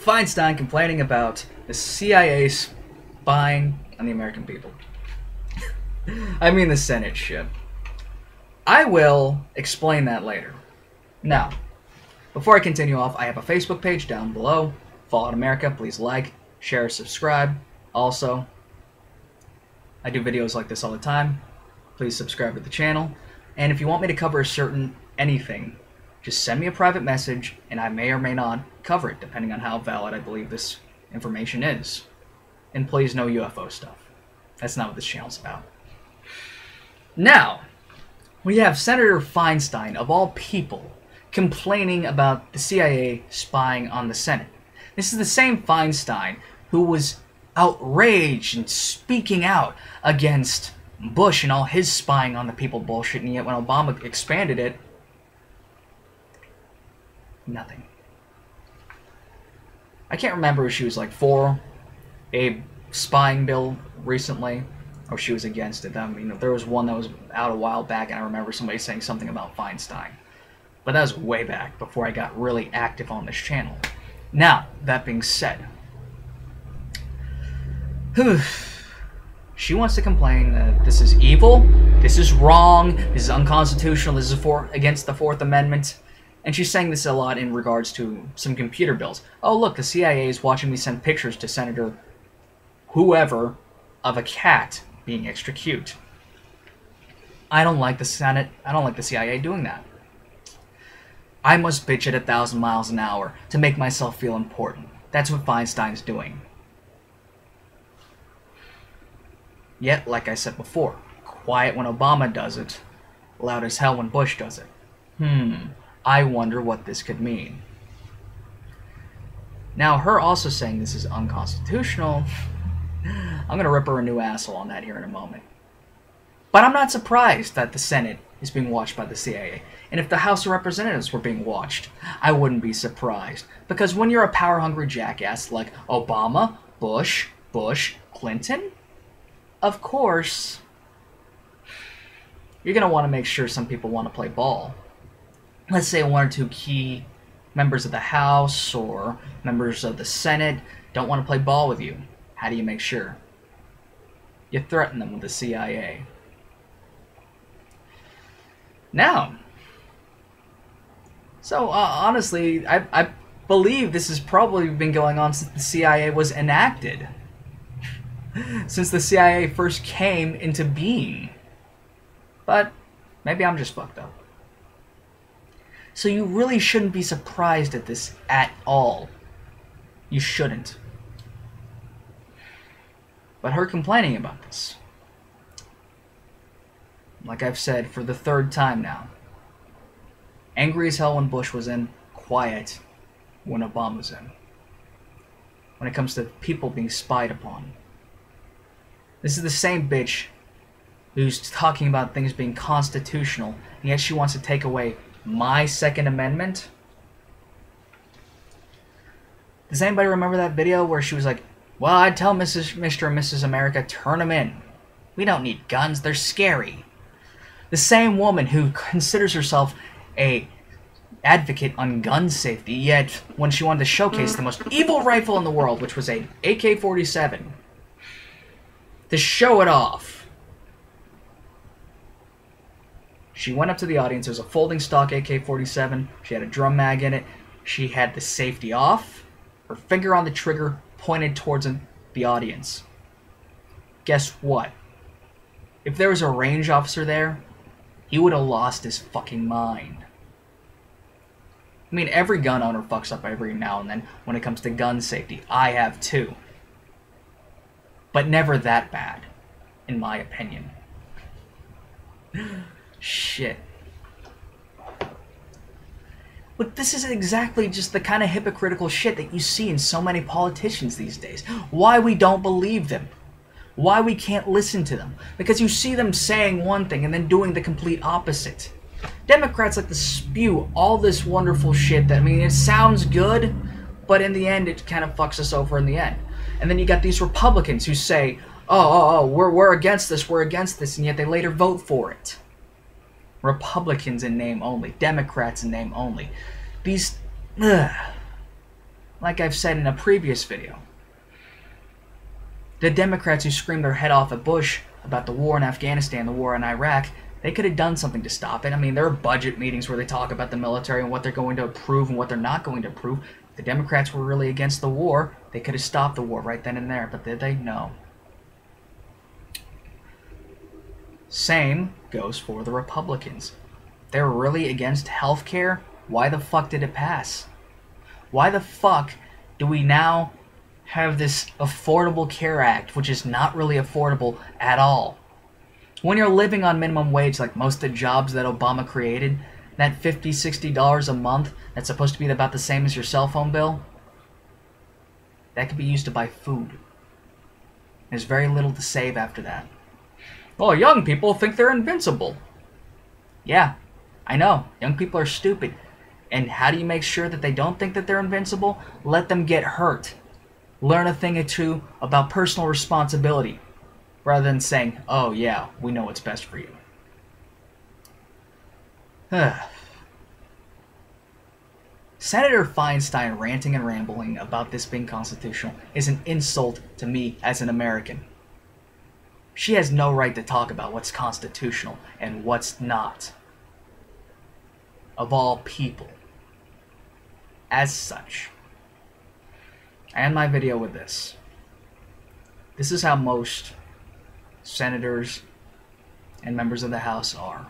Feinstein complaining about the CIA spying on the American people. I mean the Senate ship. I will explain that later. Now, before I continue off, I have a Facebook page down below. Fallout America. Please like, share, subscribe. Also, I do videos like this all the time. Please subscribe to the channel. And if you want me to cover a certain anything, just send me a private message and I may or may not cover it, depending on how valid I believe this information is. And please, no UFO stuff. That's not what this channel's about. Now, we have Senator Feinstein, of all people, complaining about the CIA spying on the Senate. This is the same Feinstein who was outraged and speaking out against Bush and all his spying on the people bullshit, and yet when Obama expanded it, nothing. I can't remember if she was like for a spying bill recently, or she was against it. I mean, there was one that was out a while back, and I remember somebody saying something about Feinstein. But that was way back, before I got really active on this channel. Now, that being said, she wants to complain that this is evil, this is wrong, this is unconstitutional, this is against the Fourth Amendment. And she's saying this a lot in regards to some computer bills. Oh, look, the CIA is watching me send pictures to Senator whoever of a cat being extra cute. I don't like the Senate. I don't like the CIA doing that. I must bitch at 1,000 miles an hour to make myself feel important. That's what Feinstein's doing. Yet, like I said before, quiet when Obama does it, loud as hell when Bush does it. I wonder what this could mean. Now, her also saying this is unconstitutional, I'm going to rip her a new asshole on that here in a moment. But I'm not surprised that the Senate is being watched by the CIA. And if the House of Representatives were being watched, I wouldn't be surprised. Because when you're a power-hungry jackass like Obama, Bush, Clinton, of course, you're going to want to make sure some people want to play ball. Let's say one or two key members of the House or members of the Senate don't want to play ball with you. How do you make sure? You threaten them with the CIA. Now, so honestly, I believe this has probably been going on since the CIA was enacted. Since the CIA first came into being. But maybe I'm just fucked up. So you really shouldn't be surprised at this at all. You shouldn't. But her complaining about this, like I've said for the third time now, angry as hell when Bush was in, quiet when Obama was in. When it comes to people being spied upon. This is the same bitch who's talking about things being constitutional, and yet she wants to take away my Second Amendment. Does anybody remember that video where she was like, well, I'd tell Mr. and Mrs. America, turn them in. We don't need guns, they're scary. The same woman who considers herself a advocate on gun safety, yet when she wanted to showcase the most evil rifle in the world, which was a AK-47, to show it off, she went up to the audience. It was a folding stock AK-47. She had a drum mag in it. She had the safety off. Her finger on the trigger pointed towards the audience. Guess what? If there was a range officer there, he would have lost his fucking mind. I mean, every gun owner fucks up every now and then when it comes to gun safety. I have too. But never that bad, in my opinion. Shit. But this is exactly just the kind of hypocritical shit that you see in so many politicians these days. Why we don't believe them. Why we can't listen to them. Because you see them saying one thing and then doing the complete opposite. Democrats like to spew all this wonderful shit that, I mean, it sounds good, but in the end it kind of fucks us over in the end. And then you got these Republicans who say, we're against this, and yet they later vote for it. Republicans in name only. Democrats in name only. These... Like I've said in a previous video, the Democrats who screamed their head off at Bush about the war in Afghanistan, the war in Iraq, they could have done something to stop it. I mean, there are budget meetings where they talk about the military and what they're going to approve and what they're not going to approve. If the Democrats were really against the war, they could have stopped the war right then and there. But did they? No. Same goes for the Republicans. They're really against health care. Why the fuck did it pass? Why the fuck do we now have this Affordable Care Act, which is not really affordable at all? When you're living on minimum wage, like most of the jobs that Obama created, that $50, $60 a month that's supposed to be about the same as your cell phone bill, that could be used to buy food. There's very little to save after that. Well, young people think they're invincible. Yeah, I know. Young people are stupid. And how do you make sure that they don't think that they're invincible? Let them get hurt. Learn a thing or two about personal responsibility, rather than saying, oh yeah, we know what's best for you. Senator Feinstein ranting and rambling about this being constitutional is an insult to me as an American. She has no right to talk about what's constitutional and what's not. Of all people. As such. I end my video with this. This is how most senators and members of the House are.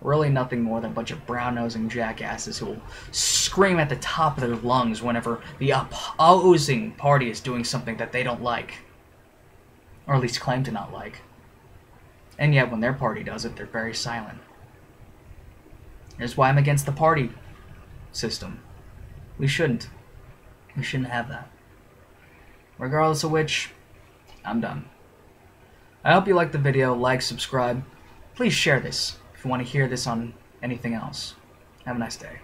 Really nothing more than a bunch of brown-nosing jackasses who will scream at the top of their lungs whenever the opposing party is doing something that they don't like. Or at least claim to not like. And yet when their party does it, they're very silent. Here's why I'm against the party system. We shouldn't. We shouldn't have that. Regardless of which, I'm done. I hope you liked the video. Like, subscribe. Please share this if you want to hear this on anything else. Have a nice day.